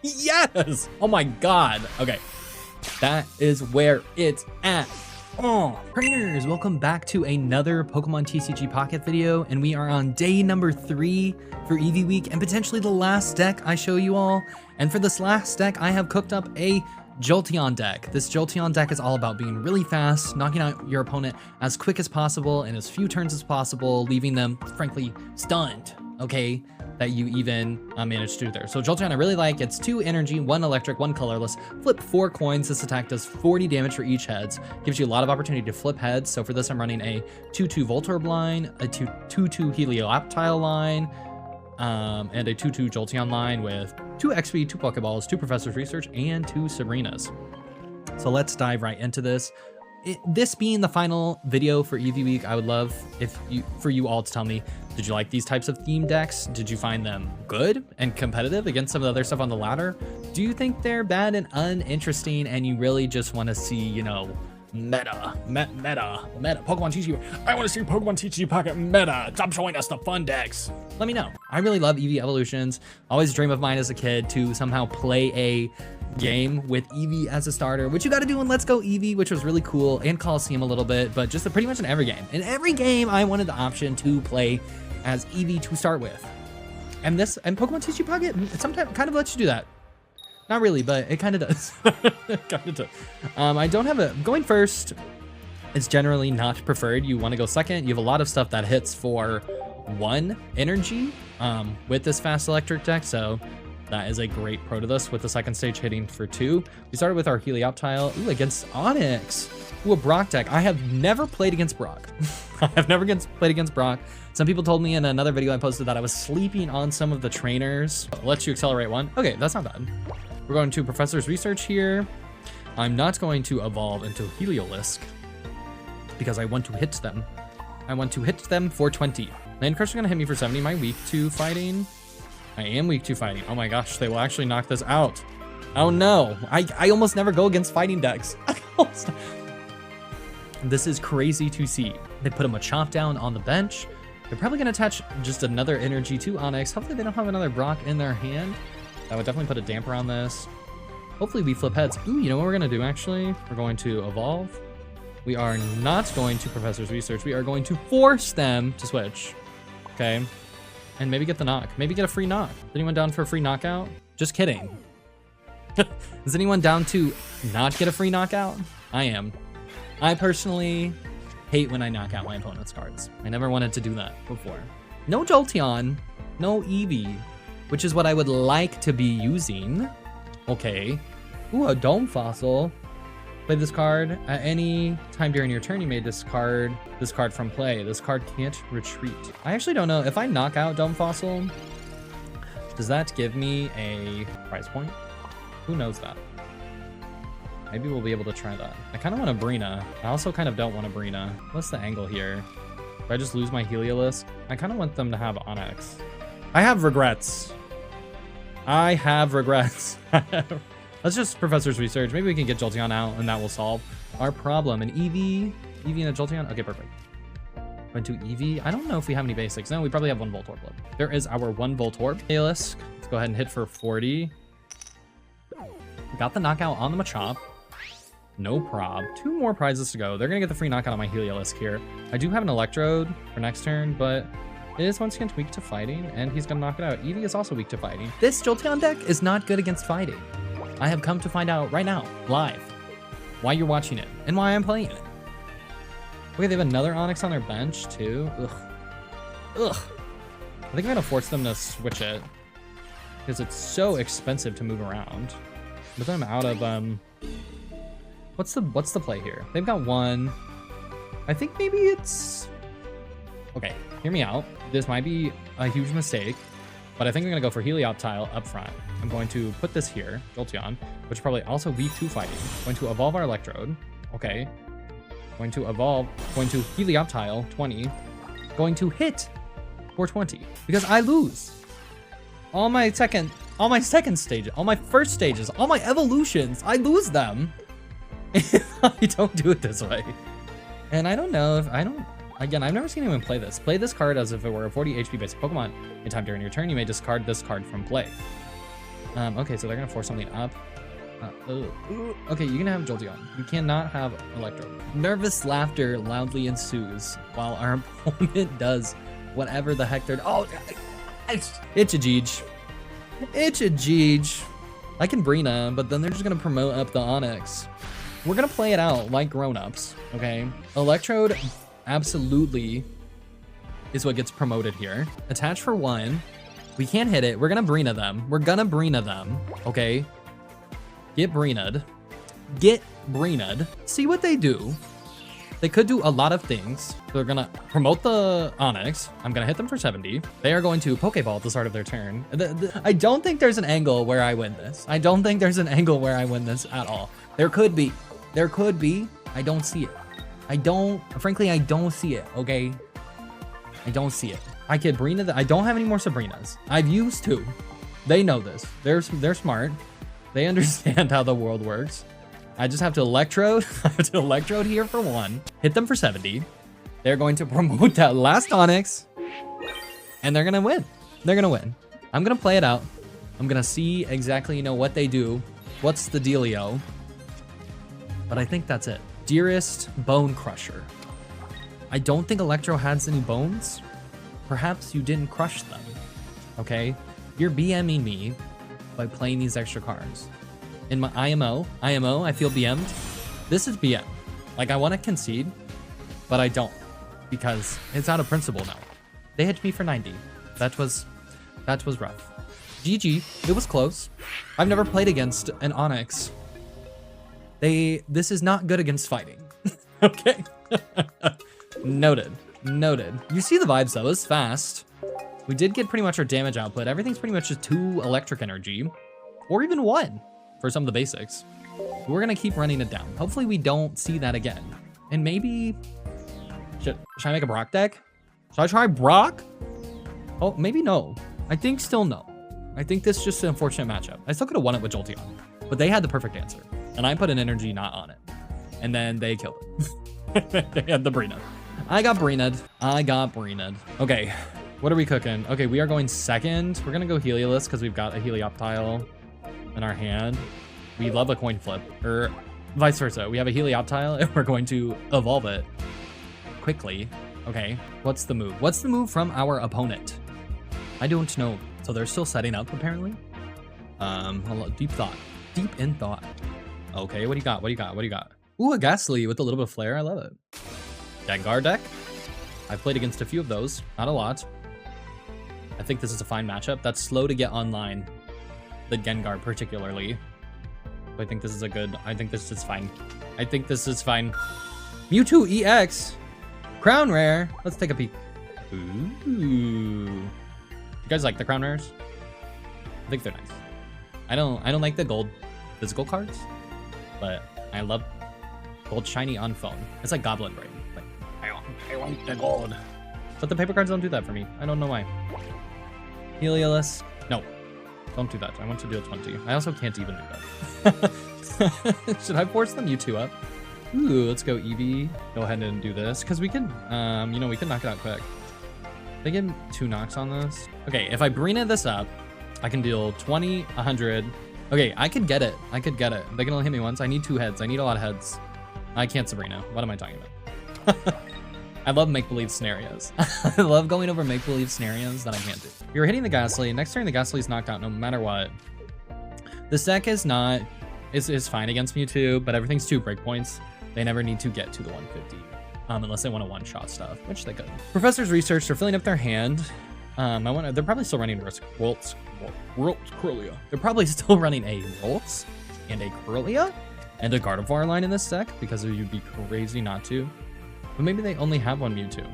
Yes! Oh my god. Okay. That is where it's at. Oh, trainers, welcome back to another Pokemon TCG Pocket video, and we are on day number 3 for EV Week, and potentially the last deck I show you all. And for this last deck, I have cooked up a Jolteon deck. This Jolteon deck is all about being really fast, knocking out your opponent as quick as possible in as few turns as possible, leaving them, frankly, stunned, okay? That you even managed to do there. So Jolteon I really like. It's 2 energy, 1 electric, 1 colorless. Flip 4 coins. This attack does 40 damage for each heads. Gives you a lot of opportunity to flip heads. So for this, I'm running a 2-2 Voltorb line, a 2-2 Helioptile line, and a 2-2 Jolteon line with 2 XP, 2 Pokeballs, 2 Professor's Research, and 2 Sabrinas. So let's dive right into this. This being the final video for EV Week, I would love for you all to tell me, did you like these types of theme decks? Did you find them good and competitive against some of the other stuff on the ladder? Do you think they're bad and uninteresting and you really just want to see, you know, meta, Pokemon TCG. I want to see Pokemon TCG Pocket meta. Stop showing us the fun decks. Let me know. I really love EV Evolutions. Always a dream of mine as a kid to somehow play a game with Eevee as a starter, which you got to do in Let's Go Eevee, which was really cool, and Coliseum a little bit, but just pretty much in every game. In every game, I wanted the option to play as Eevee to start with. And Pokemon TCG Pocket, it sometimes kind of lets you do that. Not really, but it kind of does. It kind of does. I don't have a... Going first is generally not preferred. You want to go second. You have a lot of stuff that hits for 1 energy with this fast electric deck, so that is a great pro to this, with the second stage hitting for 2. We started with our Helioptile. Ooh, against Onyx. Ooh, a Brock deck. I have never played against Brock. I have never played against Brock. Some people told me in another video I posted that I was sleeping on some of the trainers. Lets you accelerate 1. Okay, that's not bad. We're going to Professor's Research here. I'm not going to evolve into Heliolisk because I want to hit them. I want to hit them for 20. Land Crush are going to hit me for 70. Am I weak to fighting? I am weak to fighting. Oh my gosh, they will actually knock this out. Oh no, I almost never go against fighting decks. This is crazy to see. They put a Machop down on the bench. They're probably going to attach just another energy to Onyx. Hopefully they don't have another Brock in their hand. That would definitely put a damper on this. Hopefully we flip heads. Ooh, you know what we're going to do actually? We're going to evolve. We are not going to Professor's Research. We are going to force them to switch. Okay. And maybe get the knock. Maybe get a free knock. Is anyone down for a free knockout? Just kidding. Is anyone down to not get a free knockout? I am. I personally hate when I knock out my opponent's cards. I never wanted to do that before. No Jolteon, no Eevee, which is what I would like to be using. Okay. Ooh, a Dome Fossil. Play this card. At any time during your turn, you may discard this card from play. This card can't retreat. I actually don't know. If I knock out Dome Fossil, does that give me a prize point? Who knows that? Maybe we'll be able to try that. I kind of want a Brina. I also kind of don't want a Brina. What's the angle here? Do I just lose my Heliolisk? I kind of want them to have Onyx. I have regrets. I have regrets. Let's just Professor's Research. Maybe we can get Jolteon out and that will solve our problem. An Eevee and a Jolteon. Okay, perfect. Went to Eevee. I don't know if we have any basics. No, we probably have 1 Voltorb left. There is our 1 Voltorb. Let's go ahead and hit for 40. Got the knockout on the Machop. No prob. 2 more prizes to go. They're going to get the free knockout on my Heliolisk here. I do have an Electrode for next turn, but it is once again weak to fighting, and he's going to knock it out. Eevee is also weak to fighting. This Jolteon deck is not good against fighting. I have come to find out right now, live, why you're watching it and why I'm playing it. Okay, they have another Onyx on their bench, too. Ugh. Ugh. I think I'm going to force them to switch it because it's so expensive to move around. But then I'm out of... What's the play here? They've got 1. I think maybe it's... Okay, hear me out. This might be a huge mistake, but I think I'm going to go for Helioptile up front. I'm going to put this here, Jolteon, which is probably also weak to fighting. Going to evolve our Electrode. Okay. Going to evolve. Going to Helioptile, 20. Going to hit for 20. Because I lose. All my second stages, all my first stages, all my evolutions, I lose them. I don't do it this way. And I don't know if again, I've never seen anyone play this. Play this card as if it were a 40 HP basic Pokemon. Anytime during your turn, you may discard this card from play. Okay, so they're gonna force something up. Okay, you can have Jolteon. You cannot have Electro. Nervous laughter loudly ensues while our opponent does whatever the heck they're. Oh, it's a Jeej. It's a Jeej. I can Brina, but then they're just gonna promote up the Onyx. We're gonna play it out like grown-ups, okay? Electrode absolutely is what gets promoted here. Attach for 1. We can't hit it. We're gonna Brina them. We're gonna Brina them, okay? Get Brina'd. Get Brina'd. See what they do. They could do a lot of things. They're gonna promote the Onyx. I'm gonna hit them for 70. They are going to Pokeball at the start of their turn. I don't think there's an angle where I win this. I don't think there's an angle where I win this at all. There could be. There could be. I don't see it. Frankly, I don't see it, okay? I don't see it. I could Brina. I don't have any more Sabrinas. I've used 2. They know this. They're smart. They understand how the world works. I just have to Electrode. I have to Electrode here for 1. Hit them for 70. They're going to promote that last Onyx. And they're going to win. They're going to win. I'm going to play it out. I'm going to see exactly, what they do. What's the dealio? But I think that's it. Dearest Bone Crusher. I don't think Electro has any bones. Perhaps you didn't crush them. Okay? You're BMing me by playing these extra cards. In my IMO, I feel BM'd. This is BM. Like, I want to concede, but I don't, because it's out of principle now. They hit me for 90. That was rough. GG. It was close. I've never played against an Onyx. This is not good against fighting. Okay. Noted. You see the vibes though. It's fast. We did get pretty much our damage output. Everything's pretty much just 2 electric energy, or even 1 for some of the basics. We're gonna keep running it down. Hopefully we don't see that again. And maybe, should I make a Brock deck? Should I try Brock? Oh, maybe no. I think still no. I think this is just an unfortunate matchup. I still could have won it with Jolteon, but they had the perfect answer. And I put an energy not on it. And then they killed it. They had the Brina. I got Brina'd. Okay, what are we cooking? Okay, we are going second. We're gonna go Heliolus because we've got a Helioptile in our hand. We love a coin flip, or vice versa. We have a Helioptile and we're going to evolve it quickly. Okay, what's the move? What's the move from our opponent? I don't know. So they're still setting up apparently. Deep in thought. Okay, what do you got? Ooh, a Ghastly with a little bit of flair. I love it. Gengar deck. I've played against a few of those, not a lot. I think this is a fine matchup. That's slow to get online. The Gengar particularly. I think this is I think this is fine. Mewtwo EX. Crown Rare. Let's take a peek. Ooh. You guys like the Crown Rares? I think they're nice. I don't like the gold physical cards, but I love gold shiny on phone. It's like Goblin Brain. Like, I want the gold. But the paper cards don't do that for me. I don't know why. Heliolus. No. Don't do that. I want to deal 20. I also can't even do that. Should I force the Mewtwo up? Ooh, let's go Eevee. Go ahead and do this. Because we can, we can knock it out quick. They get 2 knocks on this. Okay, if I Brina this up, I can deal 20, 100. Okay, I could get it. They can only hit me once. I need 2 heads. I need a lot of heads. I can't Sabrina. What am I talking about? I love make-believe scenarios. I love going over make-believe scenarios that I can't do. You're hitting the Ghastly. Next turn, the Ghastly's knocked out no matter what. This deck is fine against Mewtwo, but everything's 2 breakpoints. They never need to get to the 150. Unless they want to one-shot stuff, which they could. Professor's research, they're filling up their hand. They're probably still running Roltz Corlia. They're probably still running a Roltz and a Corlia and a Gardevoir line in this deck, because you'd be crazy not to. But maybe they only have 1 Mewtwo.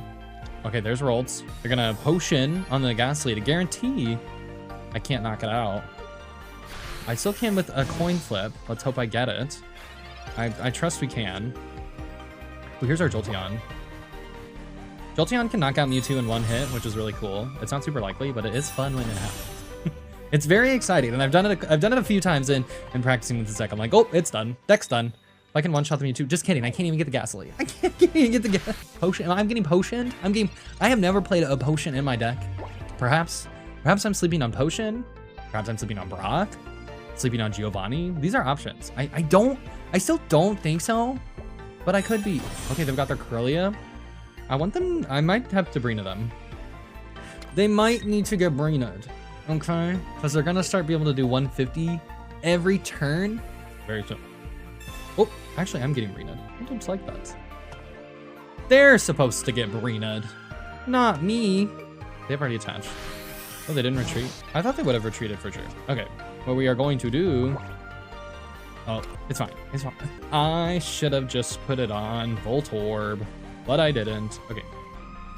Okay, there's Roltz. They're gonna Potion on the Ghastly to guarantee I can't knock it out. I still can with a coin flip. Let's hope I get it. I trust we can. Well, here's our Jolteon. Jolteon can knock out Mewtwo in 1 hit, which is really cool. It's not super likely, but it is fun when it happens. It's very exciting, and I've done it a few times in practicing with this deck. I'm like, oh, it's done. Deck's done. If I can one-shot the Mewtwo. Just kidding. I can't even get the Ghastly. I can't even get the Potion. I'm getting Potioned. I have never played a Potion in my deck. Perhaps I'm sleeping on Potion. Content sleeping on Brock, sleeping on Giovanni. These are options. I still don't think so, but I could be. Okay, they've got their Corellia. I want them, I might have to Brina them. They might need to get Brina'd, okay? Because they're gonna start being able to do 150 every turn very soon. Oh, actually, I'm getting Brina'd. I don't like that. They're supposed to get Brina'd, not me. They've already attached. Oh, they didn't retreat? I thought they would have retreated for sure. Okay, what we are going to do... Oh, it's fine, it's fine. I should have just put it on Voltorb, but I didn't. Okay,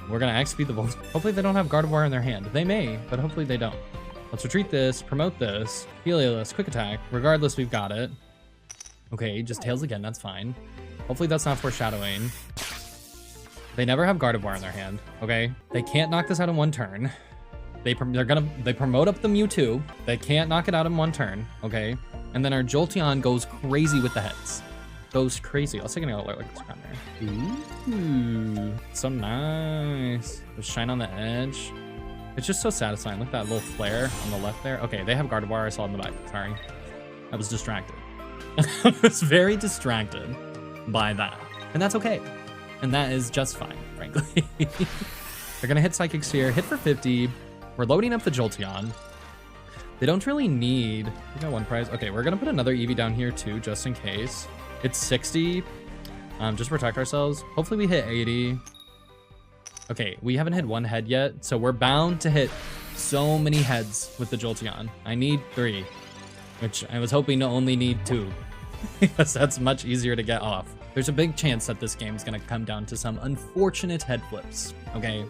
we're gonna XP the Volt. Hopefully they don't have Gardevoir in their hand. They may, but hopefully they don't. Let's retreat this, promote this, Helios, quick attack. Regardless, we've got it. Okay, just Tails again, that's fine. Hopefully that's not foreshadowing. They never have Gardevoir in their hand, okay? They can't knock this out in one turn. They promote up the Mewtwo. They can't knock it out in one turn, okay? And then our Jolteon goes crazy with the heads. Goes crazy. Let's take an alert like this around there. Ooh, so nice. Just shine on the edge. It's just so satisfying. Look at that little flare on the left there. Okay, they have Gardevoir. I saw it in the back. Sorry. I was distracted. I was very distracted by that. And that's okay. And that is just fine, frankly. They're gonna hit Psychic Sphere, hit for 50. We're loading up the Jolteon. They don't really need, we got one prize. Okay, we're gonna put another Eevee down here too, just in case. It's 60, just protect ourselves. Hopefully we hit 80. Okay, we haven't hit one head yet, so we're bound to hit so many heads with the Jolteon. I need 3, which I was hoping to only need 2, because that's much easier to get off. There's a big chance that this game is gonna come down to some unfortunate head flips, okay,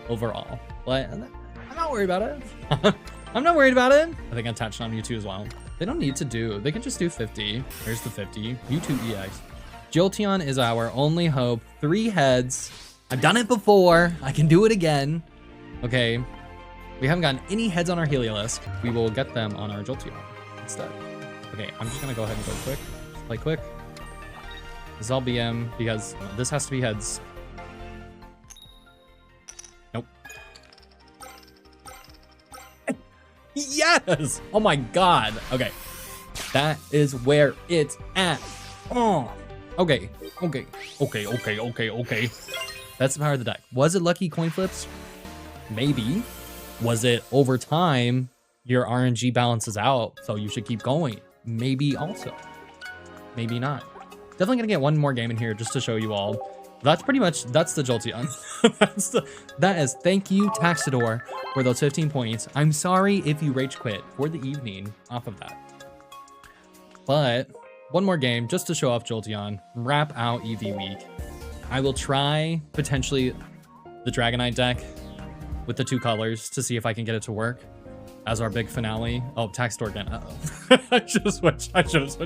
overall. But I'm not worried about it. I'm not worried about it. I think I touched on Mewtwo as well. They don't need to do, they can just do 50. There's the 50, Mewtwo EX. Jolteon is our only hope. 3 heads. I've done it before. I can do it again. Okay, we haven't gotten any heads on our Heliolisk. We will get them on our Jolteon instead. Okay, I'm just gonna go ahead and go quick. Just play quick. This is all BM because this has to be heads. Nope. Yes! Oh my god. Okay. That is where it's at. Oh. Okay. Okay. Okay. Okay. Okay. Okay. That's the power of the deck. Was it lucky coin flips? Maybe. Was it over time? Your RNG balances out, so you should keep going. Maybe also. Maybe not. Definitely gonna get one more game in here just to show you all. That's pretty much, that's the Jolteon. that is, thank you Taxador for those 15 points. I'm sorry if you rage quit for the evening off of that. But one more game just to show off Jolteon, wrap out EV week. I will try potentially the Dragonite deck with the 2 colors to see if I can get it to work as our big finale. Oh, Taxador again, uh-oh. I should have switched categories.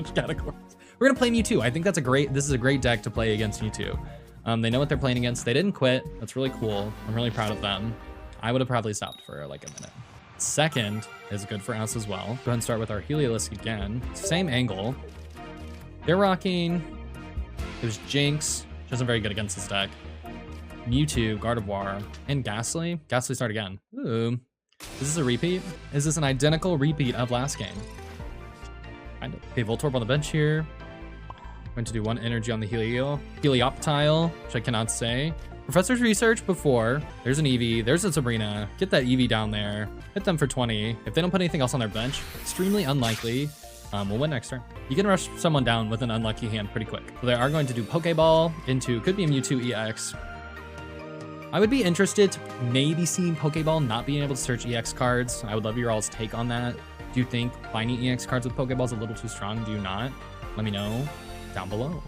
We're gonna play Mewtwo. I think that's this is a great deck to play against Mewtwo. They know what they're playing against. They didn't quit. That's really cool. I'm really proud of them. I would have probably stopped for like a minute. Second is good for us as well. Go ahead and start with our Heliolisk again. Same angle. They're rocking. There's Jinx. She wasn't very good against this deck. Mewtwo, Gardevoir, and Ghastly. Ghastly start again. Ooh. Is this a repeat? Is this an identical repeat of last game? Kind of. Okay, Voltorb on the bench here. Going to do 1 energy on the Helioptile, which I cannot say. Professor's Research before. There's an Eevee. There's a Sabrina. Get that Eevee down there. Hit them for 20. If they don't put anything else on their bench, extremely unlikely. We'll win next turn. You can rush someone down with an unlucky hand pretty quick. So they are going to do Pokeball into, could be a Mewtwo EX. I would be interested to maybe seeing Pokeball not being able to search EX cards. I would love your all's take on that. Do you think finding EX cards with Pokeball is a little too strong? Do you not? Let me know down below.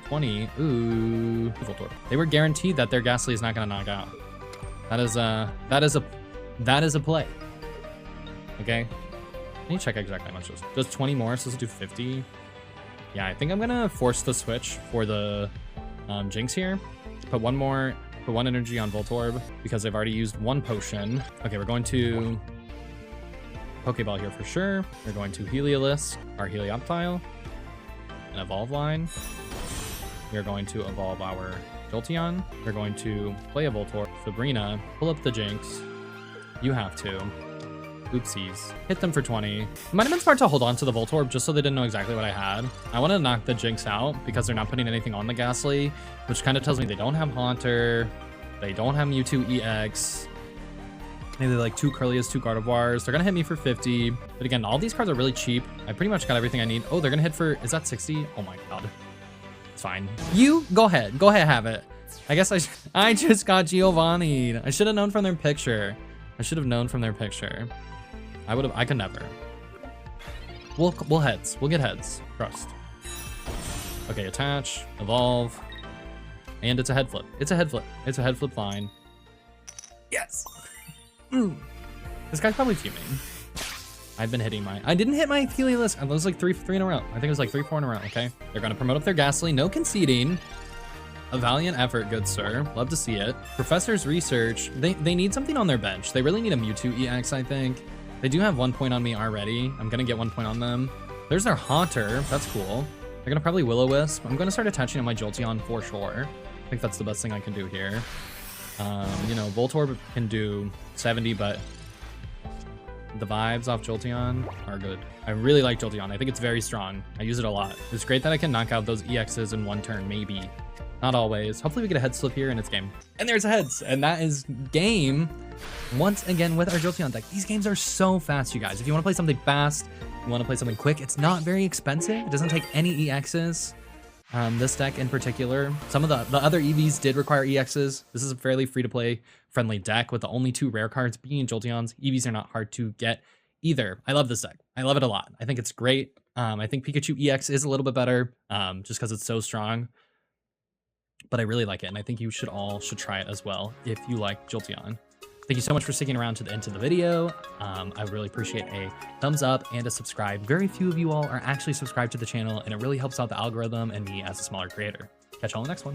20. Ooh. Voltorb. They were guaranteed that their Ghastly is not going to knock out. That is a play. Okay. Let me check exactly how much this is. Just 20 more, so let's do 50. Yeah, I think I'm gonna force the switch for the Jinx here. Put 1 energy on Voltorb because they've already used 1 potion. Okay, we're going to Pokeball here for sure. We're going to Heliolisk, our Helioptile, an Evolve line. We're going to evolve our Jolteon. We're going to play a Voltorb, Sabrina, pull up the Jinx. You have to. Oopsies. Hit them for 20. It might have been smart to hold on to the Voltorb just so they didn't know exactly what I had. I want to knock the Jinx out because they're not putting anything on the Ghastly, which kind of tells me they don't have Haunter, they don't have Mewtwo EX, maybe like 2 Curlias, 2 Gardevoirs. They're going to hit me for 50. But again, all these cards are really cheap. I pretty much got everything I need. Oh, they're going to hit for, is that 60? Oh my God. It's fine. You, go ahead, have it. I guess I just got Giovanni. I should have known from their picture. I should have known from their picture. I could never. We'll heads. We'll get heads. Trust. Okay, attach, evolve, and it's a head flip. It's a head flip. It's a head flip fine. Yes. This guy's probably fuming. I've been hitting I didn't hit my Helios. It was like three in a row. I think it was like 3-4 in a row. Okay. They're gonna promote up their Ghastly. No conceding. A valiant effort, good sir. Love to see it. Professor's research. They need something on their bench. They really need a Mewtwo EX, I think. They do have 1 point on me already. I'm gonna get 1 point on them. There's their Haunter. That's cool. They're gonna probably Will-O-Wisp. I'm gonna start attaching on my Jolteon for sure. I think that's the best thing I can do here. You know, Voltorb can do 70, but the vibes off Jolteon are good. I really like Jolteon. I think it's very strong. I use it a lot. It's great that I can knock out those EXs in 1 turn, maybe. Not always. Hopefully we get a head slip here and it's game. And there's a heads. And that is game once again with our Jolteon deck. These games are so fast, you guys. If you want to play something fast, you want to play something quick, it's not very expensive. It doesn't take any EXs. This deck in particular. Some of the other EVs did require EXs. This is a fairly free-to-play friendly deck with the only 2 rare cards being Jolteons. EVs are not hard to get either. I love this deck. I love it a lot. I think it's great. I think Pikachu EX is a little bit better just because it's so strong. But I really like it, and I think you should try it as well if you like Jolteon. Thank you so much for sticking around to the end of the video. I really appreciate a thumbs up and a subscribe. Very few of you all are actually subscribed to the channel, and it really helps out the algorithm and me as a smaller creator. Catch you all in the next one.